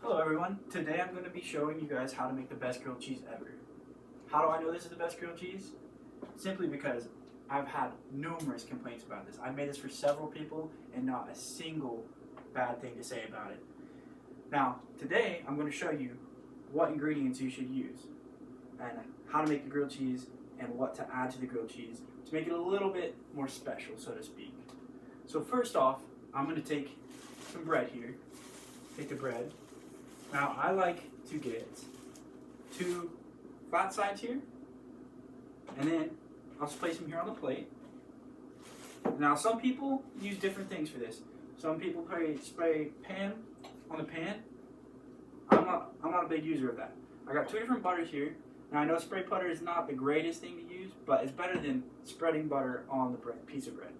Hello everyone, today I'm going to be showing you guys how to make the best grilled cheese ever. How do I know this is the best grilled cheese? Simply because I've had numerous complaints about this. I've made this for several people and not a single bad thing to say about it. Now, today I'm going to show you what ingredients you should use and how to make the grilled cheese and what to add to the grilled cheese to make it a little bit more special, so to speak. So first off, I'm going to take some bread here. Take the bread. Now I like to get 2 flat sides here, and then I'll just place them here on the plate. Now some people use different things for this. Some people spray pan on the pan. I'm not a big user of that. I got 2 different butters here. Now I know spray butter is not the greatest thing to use, but it's better than spreading butter on the piece of bread.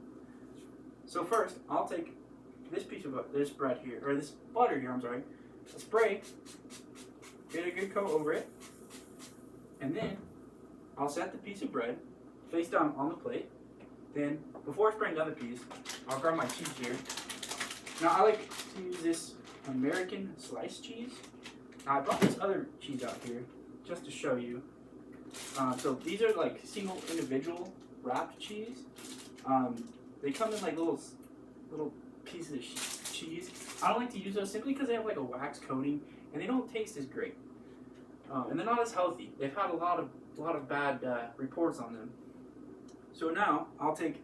So first, I'll take this butter here, I'm sorry, spray, get a good coat over it, and then I'll set the piece of bread face down on the plate. Then, before spraying the other piece, I'll grab my cheese here. Now I like to use this American sliced cheese. Now I brought this other cheese out here just to show you. So these are like single individual wrapped cheese. They come in like little pieces of cheese. I don't like to use those simply because they have like a wax coating and they don't taste as great. And they're not as healthy. They've had a lot of bad reports on them. So now I'll take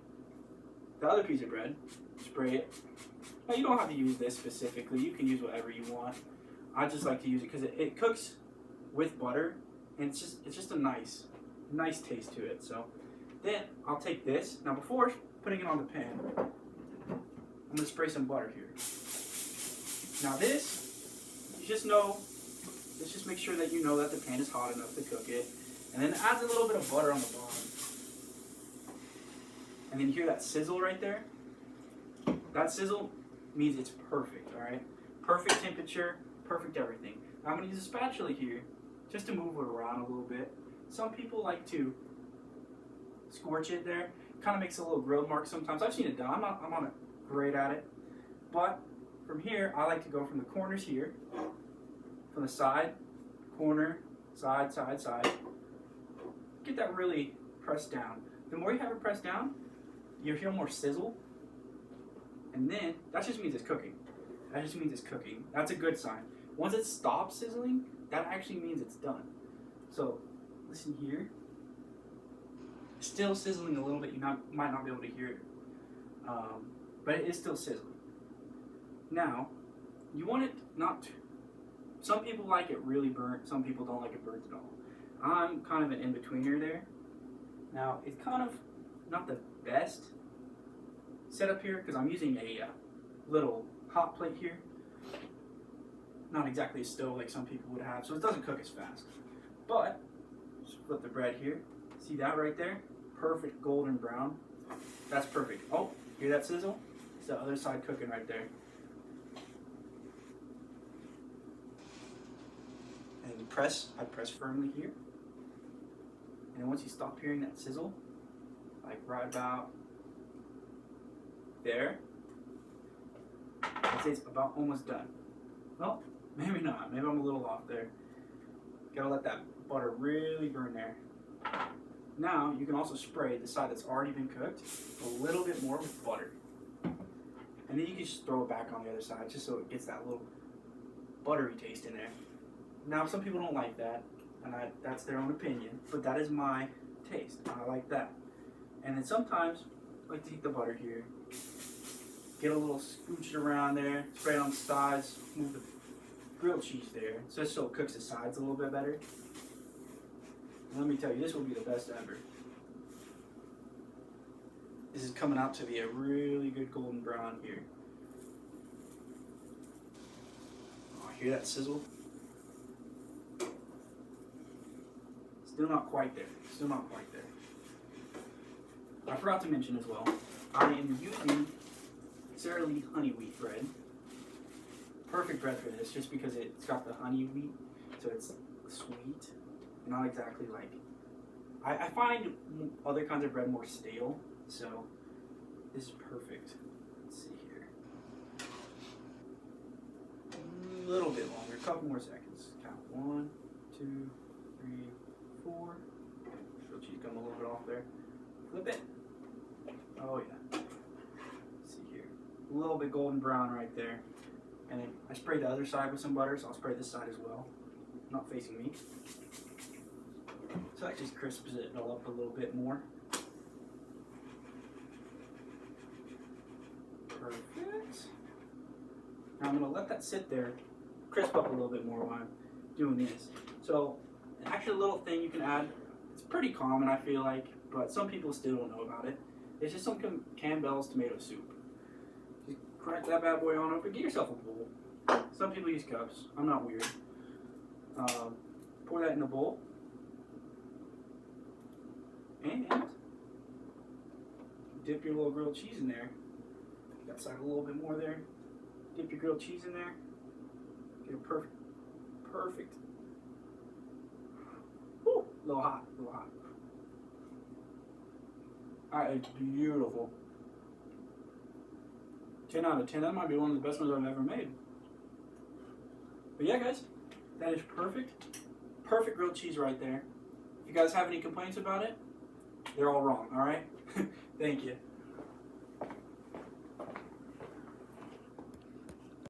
the other piece of bread, spray it. Now you don't have to use this specifically. You can use whatever you want. I just like to use it because it cooks with butter, and it's just a nice taste to it. So then I'll take this. Now before putting it on the pan, I'm going to spray some butter here. Now this, let's just make sure that you know that the pan is hot enough to cook it. And then it adds a little bit of butter on the bottom. And then you hear that sizzle right there? That sizzle means it's perfect, alright? Perfect temperature, perfect everything. Now I'm going to use a spatula here just to move it around a little bit. Some people like to scorch it there. Kind of makes a little grill mark sometimes. I've seen it done. I'm not great at it. But from here, I like to go from the corners here, from the side, corner, side, side, side. Get that really pressed down. The more you have it pressed down, you'll hear more sizzle. And then, that just means it's cooking. That just means it's cooking. That's a good sign. Once it stops sizzling, that actually means it's done. So, listen here. It's still sizzling a little bit. You might not be able to hear it. But it is still sizzling. Now, you want it not to. Some people like it really burnt. Some people don't like it burnt at all. I'm kind of an in-betweener there. Now, it's kind of not the best setup here because I'm using a little hot plate here. Not exactly a stove like some people would have, so it doesn't cook as fast. But, just flip the bread here. See that right there? Perfect golden brown. That's perfect. Oh, hear that sizzle? It's the other side cooking right there. And I press firmly here. And once you stop hearing that sizzle, like right about there, I'd say it's about almost done. Well, maybe not. Maybe I'm a little off there. Gotta let that butter really burn there. Now, you can also spray the side that's already been cooked a little bit more with butter. And then you can just throw it back on the other side just so it gets that little buttery taste in there. Now, some people don't like that, and that's their own opinion, but that is my taste. I like that. And then sometimes, I like to heat the butter here. Get a little scooch it around there, spray it on the sides, move the grilled cheese there, just so it cooks the sides a little bit better. And let me tell you, this will be the best ever. This is coming out to be a really good golden brown here. Oh, hear that sizzle? Still not quite there. Still not quite there. I forgot to mention as well, I am using Sara Lee honey wheat bread. Perfect bread for this, just because it's got the honey wheat, so it's sweet. Not exactly like. I find other kinds of bread more stale, so this is perfect. Let's see here. A little bit longer. a couple more seconds. Count 1, 2, 3, 4. Grilled cheese come a little bit off there. Flip it. Oh yeah. Let's see here. A little bit golden brown right there. And then I sprayed the other side with some butter, so I'll spray this side as well. Not facing me. So that just crisps it all up a little bit more. Perfect. Now I'm going to let that sit there, crisp up a little bit more while I'm doing this. So, actually a little thing you can add, it's pretty common I feel like, but some people still don't know about it. It's just some Campbell's tomato soup. Just crack that bad boy on open, get yourself a bowl. Some people use cups, I'm not weird. Pour that in a bowl. And dip your little grilled cheese in there. That side a little bit more there. Dip your grilled cheese in there. Get it perfect. Perfect. Woo! A little hot. A little hot. Alright, it's beautiful. 10 out of 10. That might be one of the best ones I've ever made. But yeah, guys, that is perfect. Perfect grilled cheese right there. If you guys have any complaints about it, they're all wrong, alright? Thank you.